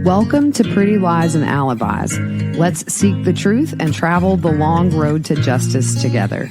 Welcome to Pretty Lies and Alibis. Let's seek the truth and travel the long road to justice together.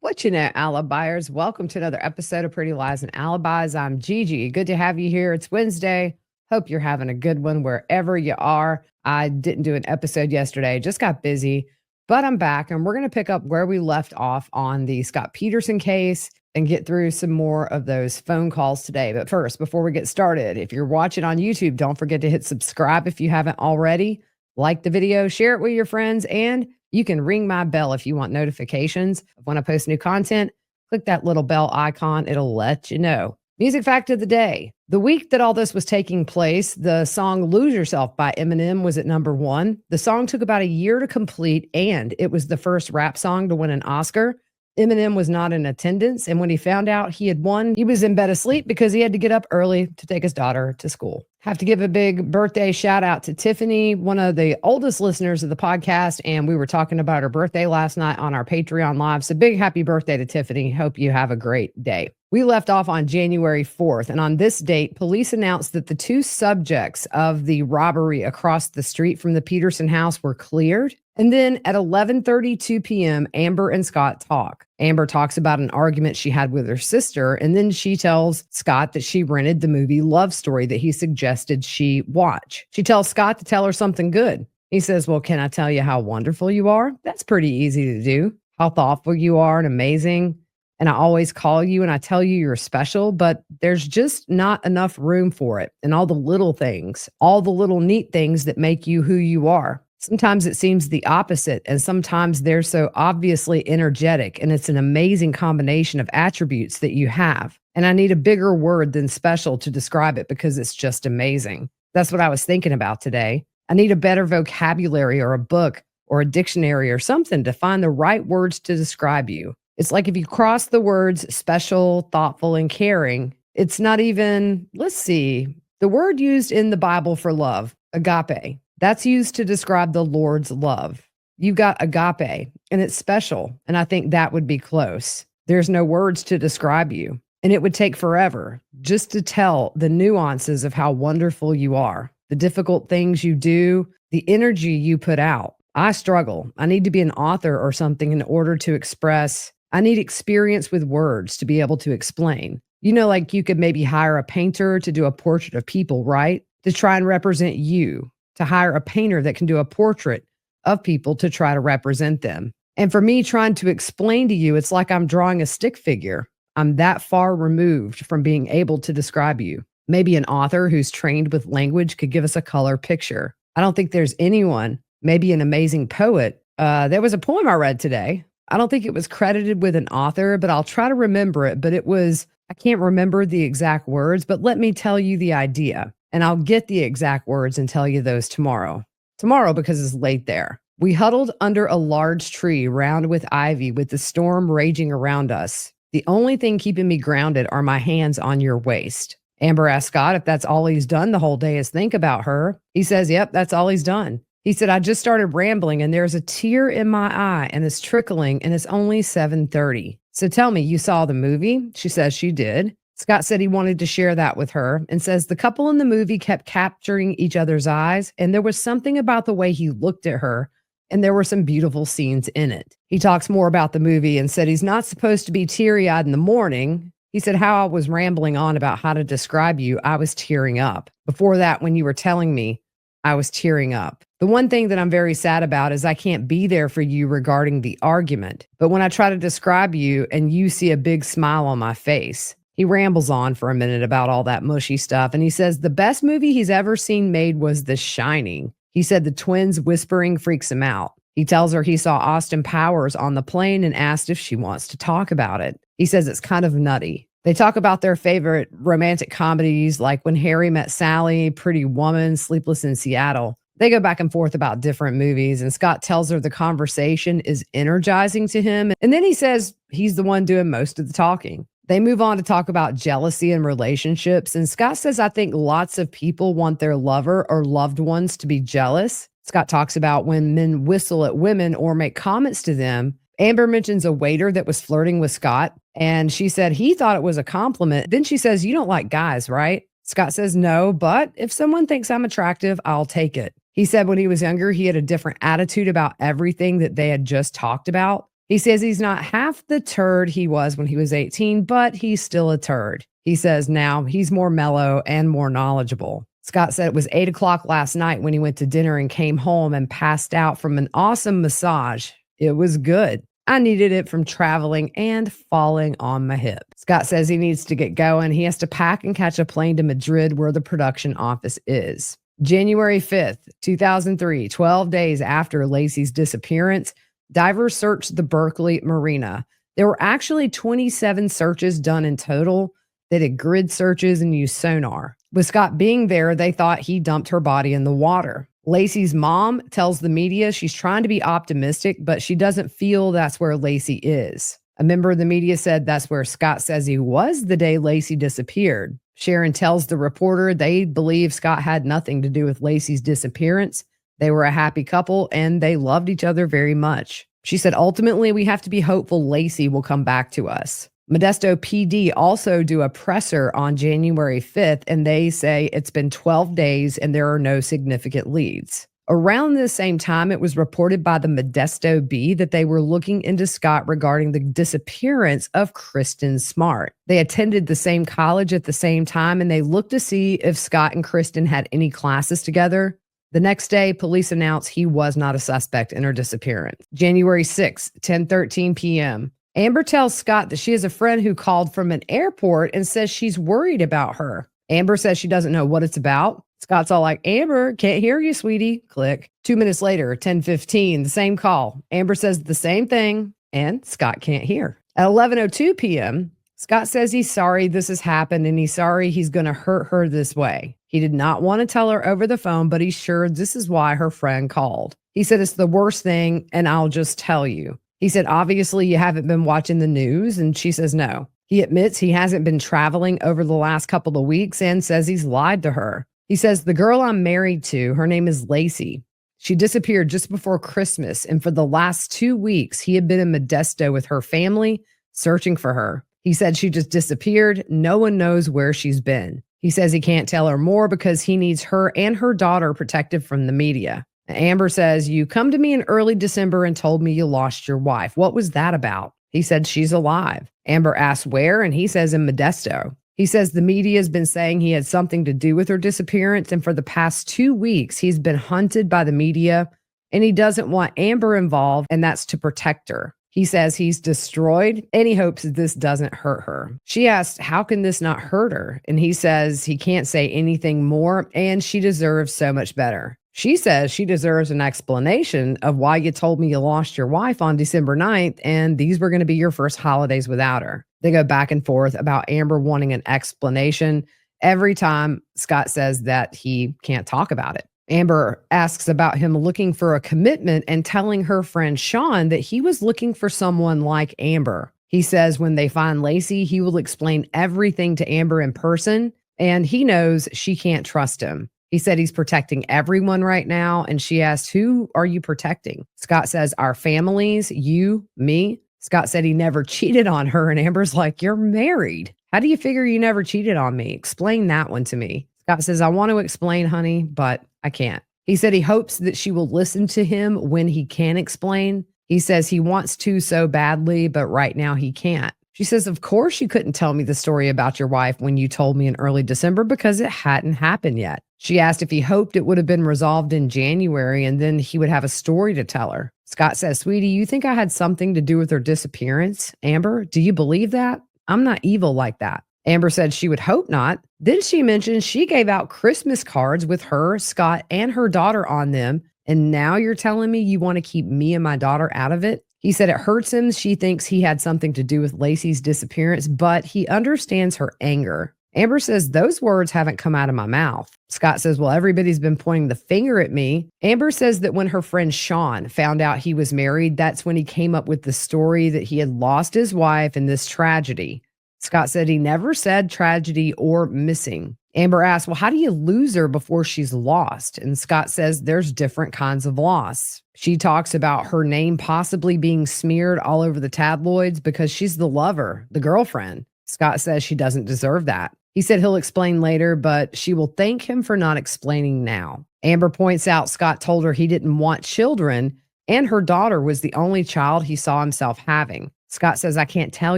What you know, Alibiers? Welcome to another episode of Pretty Lies and Alibis. I'm Gigi. Good to have you here. It's Wednesday. Hope you're having a good one wherever you are. I didn't do an episode yesterday. Just got busy, but I'm back and we're going to pick up where we left off on the Scott Peterson case and get through some more of those phone calls today. But first, before we get started, if you're watching on YouTube, don't forget to hit subscribe if you haven't already. Like the video, share it with your friends, and you can ring my bell if you want notifications of when I post new content. Click that little bell icon. It'll let you know. Music fact of the day. The week that all this was taking place, the song Lose Yourself by Eminem was at number 1. The song took about a year to complete, and it was the first rap song to win an Oscar. Eminem was not in attendance, and when he found out he had won, he was in bed asleep because he had to get up early to take his daughter to school. Have to give a big birthday shout out to Tiffany, one of the oldest listeners of the podcast, and we were talking about her birthday last night on our Patreon Live. So big happy birthday to Tiffany. Hope you have a great day. We left off on January 4th, and on this date, police announced that the 2 subjects of the robbery across the street from the Peterson house were cleared. And then at 11:32 p.m., Amber and Scott talk. Amber talks about an argument she had with her sister, and then she tells Scott that she rented the movie Love Story that he suggested she watch. She tells Scott to tell her something good. He says, well, can I tell you how wonderful you are? That's pretty easy to do. How thoughtful you are and amazing. And I always call you and I tell you you're special, but there's just not enough room for it. And all the little things, all the little neat things that make you who you are. Sometimes it seems the opposite, and sometimes they're so obviously energetic, and it's an amazing combination of attributes that you have. And I need a bigger word than special to describe it because it's just amazing. That's what I was thinking about today. I need a better vocabulary or a book or a dictionary or something to find the right words to describe you. It's like if you cross the words special, thoughtful, and caring, it's not even, let's see, the word used in the Bible for love, agape. That's used to describe the Lord's love. You got agape, and it's special, and I think that would be close. There's no words to describe you, and it would take forever just to tell the nuances of how wonderful you are, the difficult things you do, the energy you put out. I struggle. I need to be an author or something in order to express. I need experience with words to be able to explain. You know, like you could maybe hire a painter to do a portrait of people, right? To try and represent you. To hire a painter that can do a portrait of people to try to represent them. And for me, trying to explain to you, it's like I'm drawing a stick figure. I'm that far removed from being able to describe you. Maybe an author who's trained with language could give us a color picture. I don't think there's anyone, maybe an amazing poet. There was a poem I read today. I don't think it was credited with an author, but I'll try to remember it. But it was, I can't remember the exact words, but let me tell you the idea. And I'll get the exact words and tell you those tomorrow. Tomorrow, because it's late there. We huddled under a large tree round with ivy with the storm raging around us. The only thing keeping me grounded are my hands on your waist. Amber asked Scott if that's all he's done the whole day is think about her. He says, yep, that's all he's done. He said, I just started rambling and there's a tear in my eye and it's trickling and it's only 7:30. So tell me, you saw the movie? She says she did. Scott said he wanted to share that with her and says the couple in the movie kept capturing each other's eyes, and there was something about the way he looked at her, and there were some beautiful scenes in it. He talks more about the movie and said he's not supposed to be teary-eyed in the morning. He said how I was rambling on about how to describe you, I was tearing up. Before that, when you were telling me, I was tearing up. The one thing that I'm very sad about is I can't be there for you regarding the argument. But when I try to describe you and you see a big smile on my face, he rambles on for a minute about all that mushy stuff. And he says the best movie he's ever seen made was The Shining. He said the twins whispering freaks him out. He tells her he saw Austin Powers on the plane and asked if she wants to talk about it. He says it's kind of nutty. They talk about their favorite romantic comedies like When Harry Met Sally, Pretty Woman, Sleepless in Seattle. They go back and forth about different movies, and Scott tells her the conversation is energizing to him. And then he says he's the one doing most of the talking. They move on to talk about jealousy and relationships. And Scott says, I think lots of people want their lover or loved ones to be jealous. Scott talks about when men whistle at women or make comments to them. Amber mentions a waiter that was flirting with Scott, and she said he thought it was a compliment. Then she says, you don't like guys, right? Scott says no, but if someone thinks I'm attractive, I'll take it. He said when he was younger, he had a different attitude about everything that they had just talked about. He says he's not half the turd he was when he was 18, but he's still a turd. He says now he's more mellow and more knowledgeable. Scott said it was 8 o'clock last night when he went to dinner and came home and passed out from an awesome massage. It was good. I needed it from traveling and falling on my hip. Scott says he needs to get going. He has to pack and catch a plane to Madrid where the production office is. January 5th, 2003, 12 days after Laci's disappearance, divers searched the Berkeley Marina. There were actually 27 searches done in total. They did grid searches and used sonar. With Scott being there, they thought he dumped her body in the water. Laci's mom tells the media she's trying to be optimistic, but she doesn't feel that's where Laci is. A member of the media said that's where Scott says he was the day Laci disappeared. Sharon tells the reporter they believe Scott had nothing to do with Laci's disappearance. They were a happy couple and they loved each other very much. She said, ultimately, we have to be hopeful Laci will come back to us. Modesto PD also do a presser on January 5th, and they say it's been 12 days and there are no significant leads. Around the same time, it was reported by the Modesto Bee that they were looking into Scott regarding the disappearance of Kristen Smart. They attended the same college at the same time, and they looked to see if Scott and Kristen had any classes together. The next day, police announced he was not a suspect in her disappearance. January 6th, 10:13 p.m. Amber tells Scott that she has a friend who called from an airport and says she's worried about her. Amber says she doesn't know what it's about. Scott's all like, Amber, can't hear you, sweetie. Click. 2 minutes later, 10:15, the same call. Amber says the same thing, and Scott can't hear. At 11:02 p.m., Scott says he's sorry this has happened and he's sorry he's going to hurt her this way. He did not want to tell her over the phone, but he's sure this is why her friend called. He said it's the worst thing, and I'll just tell you. He said, obviously, you haven't been watching the news, and she says no. He admits he hasn't been traveling over the last couple of weeks and says he's lied to her. He says, the girl I'm married to, her name is Laci. She disappeared just before Christmas, and for the last 2 weeks, he had been in Modesto with her family searching for her. He said she just disappeared. No one knows where she's been. He says he can't tell her more because he needs her and her daughter protected from the media. Amber says, you come to me in early December and told me you lost your wife. What was that about? He said she's alive. Amber asks where, and he says in Modesto. He says the media has been saying he had something to do with her disappearance, and for the past 2 weeks, he's been hunted by the media, and he doesn't want Amber involved, and that's to protect her. He says he's destroyed, and he hopes that this doesn't hurt her. She asked, how can this not hurt her? And he says he can't say anything more, and she deserves so much better. She says she deserves an explanation of why you told me you lost your wife on December 9th, and these were going to be your first holidays without her. They go back and forth about Amber wanting an explanation. Every time Scott says that he can't talk about it. Amber asks about him looking for a commitment and telling her friend Sean that he was looking for someone like Amber. He says when they find Laci, he will explain everything to Amber in person, and he knows she can't trust him. He said he's protecting everyone right now, and she asked, who are you protecting? Scott says, our families, you, me. Scott said he never cheated on her, and Amber's like, you're married. How do you figure you never cheated on me? Explain that one to me. Scott says, I want to explain, honey, but I can't. He said he hopes that she will listen to him when he can explain. He says he wants to so badly, but right now he can't. She says, of course you couldn't tell me the story about your wife when you told me in early December because it hadn't happened yet. She asked if he hoped it would have been resolved in January and then he would have a story to tell her. Scott says, sweetie, you think I had something to do with her disappearance? Amber, do you believe that? I'm not evil like that. Amber said she would hope not. Then she mentioned she gave out Christmas cards with her, Scott, and her daughter on them. And now you're telling me you want to keep me and my daughter out of it? He said it hurts him. She thinks he had something to do with Laci's disappearance, but he understands her anger. Amber says those words haven't come out of my mouth. Scott says, well, everybody's been pointing the finger at me. Amber says that when her friend Sean found out he was married, that's when he came up with the story that he had lost his wife in this tragedy. Scott said he never said tragedy or missing. Amber asked, well, how do you lose her before she's lost? And Scott says there's different kinds of loss. She talks about her name possibly being smeared all over the tabloids because she's the lover, the girlfriend. Scott says she doesn't deserve that. He said he'll explain later, but she will thank him for not explaining now. Amber points out Scott told her he didn't want children, and her daughter was the only child he saw himself having. Scott says, I can't tell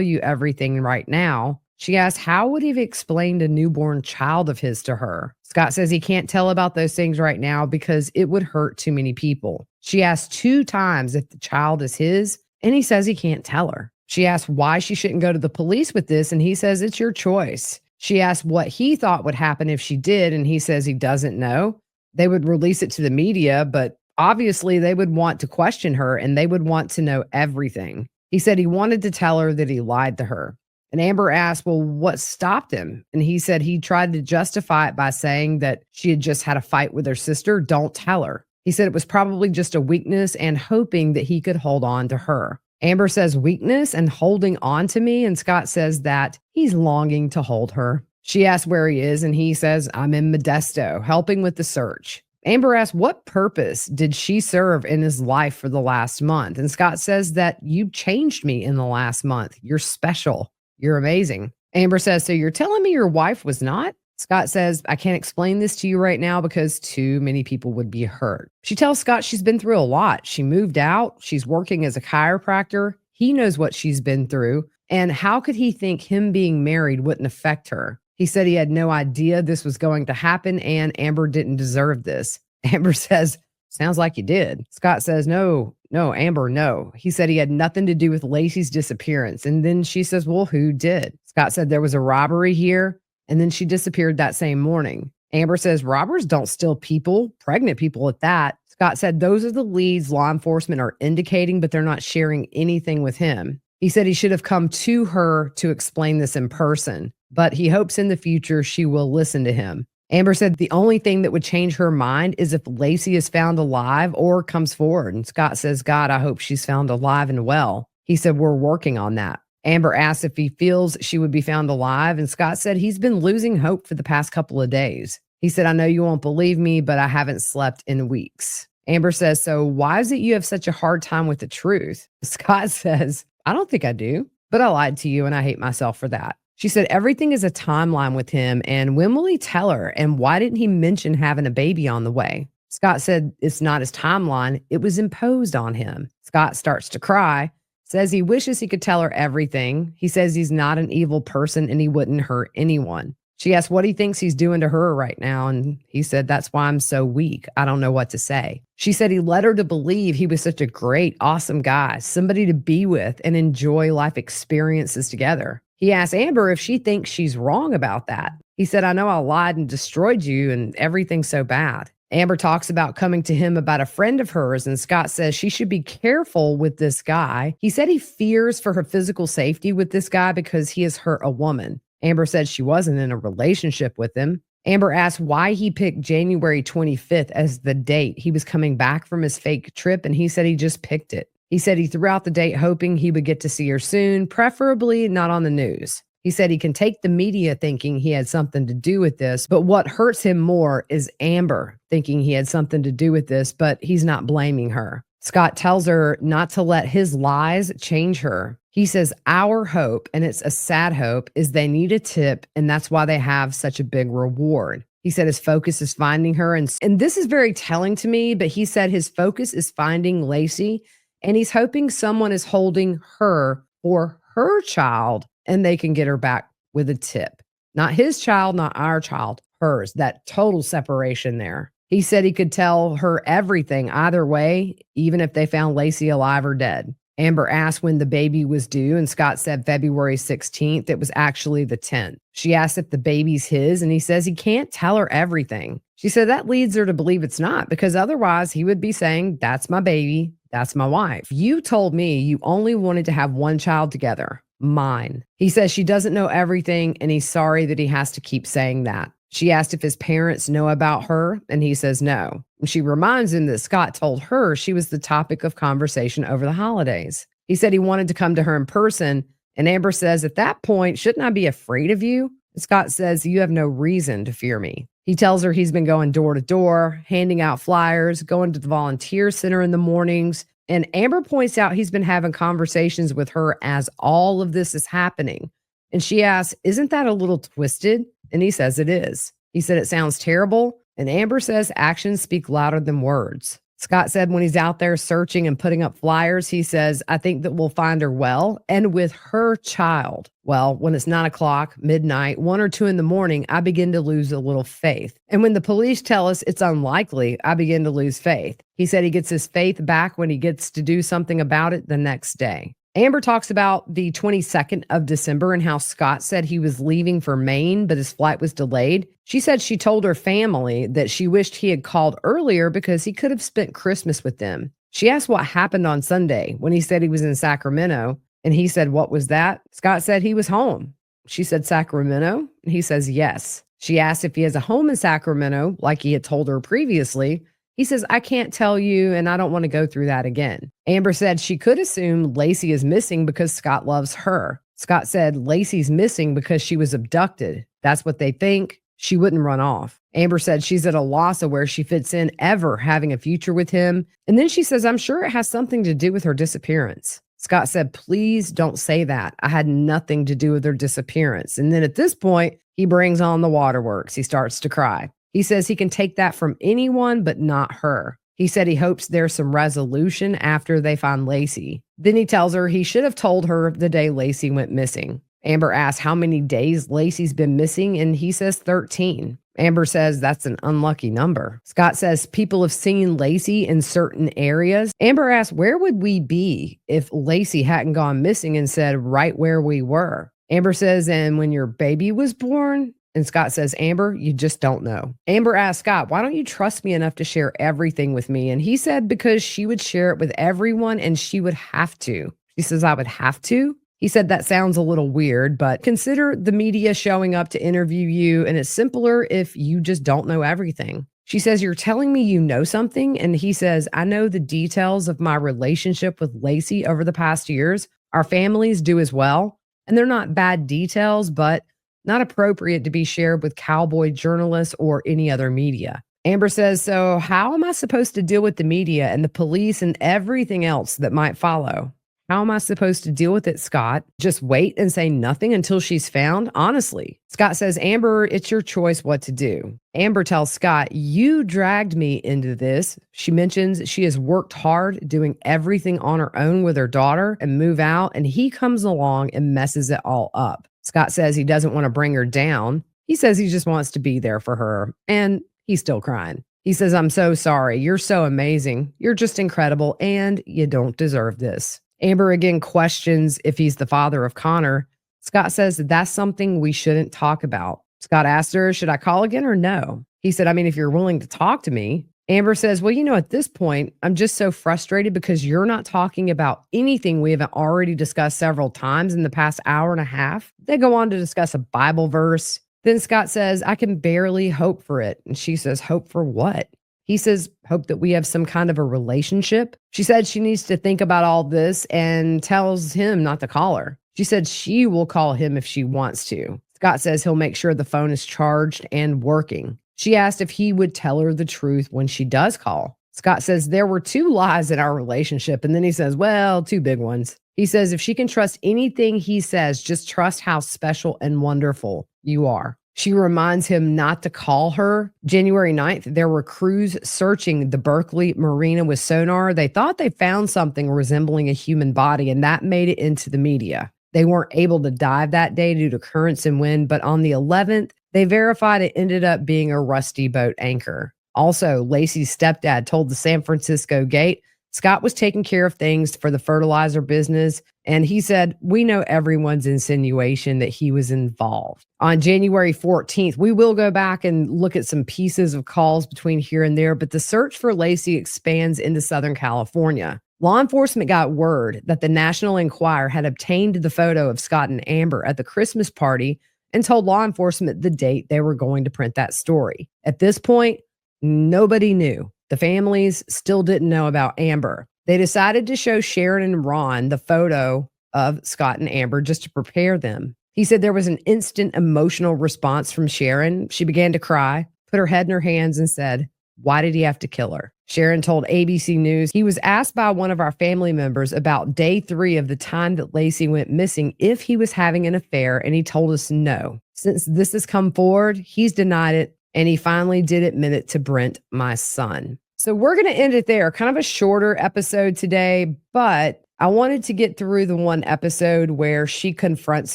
you everything right now. She asks, how would he have explained a newborn child of his to her? Scott says he can't tell about those things right now because it would hurt too many people. She asks 2 times if the child is his, and he says he can't tell her. She asks why she shouldn't go to the police with this, and he says it's your choice. She asks what he thought would happen if she did, and he says he doesn't know. They would release it to the media, but obviously they would want to question her and they would want to know everything. He said he wanted to tell her that he lied to her. And Amber asked, well, what stopped him? And he said he tried to justify it by saying that she had just had a fight with her sister. Don't tell her. He said it was probably just a weakness and hoping that he could hold on to her. Amber says weakness and holding on to me. And Scott says that he's longing to hold her. She asks where he is, and he says, I'm in Modesto, helping with the search. Amber asks, what purpose did she serve in his life for the last month? And Scott says that you changed me in the last month. You're special. You're amazing. Amber says, so you're telling me your wife was not? Scott says, I can't explain this to you right now because too many people would be hurt. She tells Scott she's been through a lot. She moved out. She's working as a chiropractor. He knows what she's been through. And how could he think him being married wouldn't affect her? He said he had no idea this was going to happen and Amber didn't deserve this. Amber says, sounds like you did. Scott says, no, Amber, no. He said he had nothing to do with Laci's disappearance. And then she says, well, who did? Scott said there was a robbery here. And then she disappeared that same morning. Amber says robbers don't steal people, pregnant people at that. Scott said those are the leads law enforcement are indicating, but they're not sharing anything with him. He said he should have come to her to explain this in person, but he hopes in the future she will listen to him. Amber said the only thing that would change her mind is if Laci is found alive or comes forward. And Scott says, God, I hope she's found alive and well. He said, we're working on that. Amber asked if he feels she would be found alive, and Scott said he's been losing hope for the past couple of days. He said, I know you won't believe me, but I haven't slept in weeks. Amber says, so why is it you have such a hard time with the truth? Scott says, I don't think I do, but I lied to you and I hate myself for that. She said, everything is a timeline with him, and when will he tell her? And why didn't he mention having a baby on the way? Scott said, it's not his timeline. It was imposed on him. Scott starts to cry. Says he wishes he could tell her everything. He says he's not an evil person and he wouldn't hurt anyone. She asked what he thinks he's doing to her right now, and he said, that's why I'm so weak. I don't know what to say. She said he led her to believe he was such a great, awesome guy, somebody to be with and enjoy life experiences together. He asked Amber if she thinks she's wrong about that. He said, I know I lied and destroyed you and everything's so bad. Amber talks about coming to him about a friend of hers, and Scott says she should be careful with this guy. He said he fears for her physical safety with this guy because he has hurt a woman. Amber said she wasn't in a relationship with him. Amber asked why he picked January 25th as the date he was coming back from his fake trip, and he said he just picked it. He said he threw out the date hoping he would get to see her soon, preferably not on the news. He said he can take the media thinking he had something to do with this, but what hurts him more is Amber thinking he had something to do with this, but he's not blaming her. Scott tells her not to let his lies change her. He says our hope, and it's a sad hope, is they need a tip, and that's why they have such a big reward. He said his focus is finding her, and this is very telling to me, but he said his focus is finding Laci, and he's hoping someone is holding her for her child and they can get her back with a tip. Not his child, not our child, hers. That total separation there. He said he could tell her everything either way, even if they found Laci alive or dead. Amber asked when the baby was due, and Scott said February 16th. It was actually the 10th. She asked if the baby's his, and he says he can't tell her everything. She said that leads her to believe it's not, because otherwise he would be saying, that's my baby, that's my wife. You told me you only wanted to have one child together. Mine. He says she doesn't know everything, and he's sorry that he has to keep saying that. She asked if his parents know about her, and he says no. And she reminds him that Scott told her she was the topic of conversation over the holidays. He said he wanted to come to her in person, and Amber says, at that point, shouldn't I be afraid of you? And Scott says, you have no reason to fear me. He tells her he's been going door to door, handing out flyers, going to the volunteer center in the mornings. And Amber points out he's been having conversations with her as all of this is happening. And she asks, isn't that a little twisted? And he says it is. He said it sounds terrible. And Amber says actions speak louder than words. Scott said when he's out there searching and putting up flyers, he says, I think that we'll find her well and with her child. Well, when it's 9 o'clock, midnight, 1 or 2 in the morning, I begin to lose a little faith. And when the police tell us it's unlikely, I begin to lose faith. He said he gets his faith back when he gets to do something about it the next day. Amber talks about the 22nd of December and how Scott said he was leaving for Maine, but his flight was delayed. She said she told her family that she wished he had called earlier because he could have spent Christmas with them. She asked what happened on Sunday when he said he was in Sacramento, and he said, what was that? Scott said he was home. She said, Sacramento? And he says, yes. She asked if he has a home in Sacramento, like he had told her previously. He says, I can't tell you, and I don't want to go through that again. Amber said she could assume Laci is missing because Scott loves her. Scott said Laci's missing because she was abducted. That's what they think. She wouldn't run off. Amber said she's at a loss of where she fits in ever having a future with him. And then she says, I'm sure it has something to do with her disappearance. Scott said, please don't say that. I had nothing to do with her disappearance. And then at this point, he brings on the waterworks. He starts to cry. He says he can take that from anyone, but not her. He said he hopes there's some resolution after they find Laci. Then he tells her he should have told her the day Laci went missing. Amber asks how many days Laci's been missing, and he says 13. Amber says that's an unlucky number. Scott says people have seen Laci in certain areas. Amber asks, where would we be if Laci hadn't gone missing, and said right where we were. Amber says, and when your baby was born? And Scott says, Amber, you just don't know. Amber asked Scott, why don't you trust me enough to share everything with me? And he said, because she would share it with everyone and she would have to. She says, I would have to? He said, that sounds a little weird, but consider the media showing up to interview you, and it's simpler if you just don't know everything. She says, you're telling me you know something? And he says, I know the details of my relationship with Laci over the past years. Our families do as well. And they're not bad details, but not appropriate to be shared with cowboy journalists or any other media. Amber says, so how am I supposed to deal with the media and the police and everything else that might follow? How am I supposed to deal with it, Scott? Just wait and say nothing until she's found? Honestly. Scott says, Amber, it's your choice what to do. Amber tells Scott, you dragged me into this. She mentions she has worked hard doing everything on her own with her daughter and move out, and he comes along and messes it all up. Scott says he doesn't want to bring her down. He says he just wants to be there for her, and he's still crying. He says, I'm so sorry. You're so amazing. You're just incredible, and you don't deserve this. Amber again questions if he's the father of Connor. Scott says that's something we shouldn't talk about. Scott asked her, should I call again or no? He said, I mean, if you're willing to talk to me. Amber says, well, at this point, I'm just so frustrated because you're not talking about anything we haven't already discussed several times in the past hour and a half. They go on to discuss a Bible verse. Then Scott says, I can barely hope for it. And she says, hope for what? He says, hope that we have some kind of a relationship. She said she needs to think about all this and tells him not to call her. She said she will call him if she wants to. Scott says he'll make sure the phone is charged and working. She asked if he would tell her the truth when she does call. Scott says there were 2 lies in our relationship. And then he says, well, 2 big ones. He says if she can trust anything he says, just trust how special and wonderful you are. She reminds him not to call her. January 9th, there were crews searching the Berkeley Marina with sonar. They thought they found something resembling a human body, and that made it into the media. They weren't able to dive that day due to currents and wind, but on the 11th, they verified it ended up being a rusty boat anchor. Also, Laci's stepdad told the San Francisco Gate Scott was taking care of things for the fertilizer business, and he said, we know everyone's insinuation that he was involved. On January 14th, we will go back and look at some pieces of calls between here and there, but the search for Laci expands into Southern California. Law enforcement got word that the National Enquirer had obtained the photo of Scott and Amber at the Christmas party and told law enforcement the date they were going to print that story. At this point, nobody knew. The families still didn't know about Amber. They decided to show Sharon and Ron the photo of Scott and Amber just to prepare them. He said there was an instant emotional response from Sharon. She began to cry, put her head in her hands, and said, why did he have to kill her? Sharon told ABC News he was asked by one of our family members about day 3 of the time that Laci went missing if he was having an affair, and he told us no. Since this has come forward, he's denied it, and he finally did admit it to Brent, my son. So we're going to end it there. Kind of a shorter episode today, but I wanted to get through the one episode where she confronts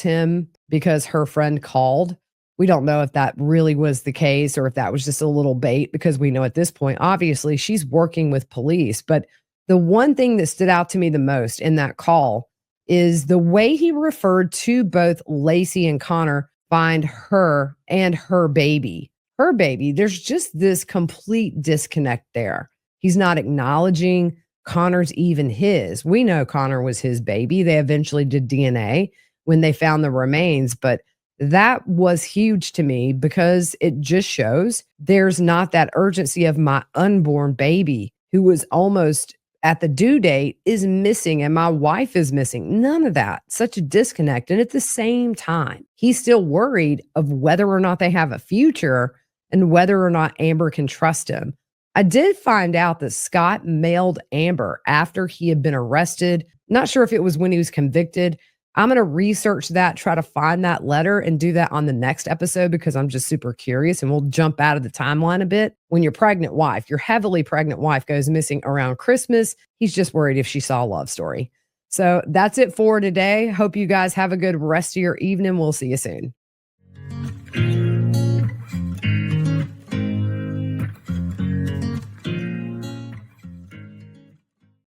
him because her friend called. We don't know if that really was the case or if that was just a little bait, because we know at this point, obviously, she's working with police. But the one thing that stood out to me the most in that call is the way he referred to both Laci and Connor find her and her baby. Her baby. There's just this complete disconnect there. He's not acknowledging Connor's even his. We know Connor was his baby. They eventually did DNA when they found the remains, but that was huge to me because it just shows there's not that urgency of my unborn baby who was almost at the due date is missing and my wife is missing. None of that. Such a disconnect. And at the same time, he's still worried of whether or not they have a future and whether or not Amber can trust him. I did find out that Scott mailed Amber after he had been arrested. Not sure if it was when he was convicted. I'm going to research that, try to find that letter and do that on the next episode because I'm just super curious, and we'll jump out of the timeline a bit. When your pregnant wife, your heavily pregnant wife goes missing around Christmas, he's just worried if she saw a love story. So that's it for today. Hope you guys have a good rest of your evening. We'll see you soon.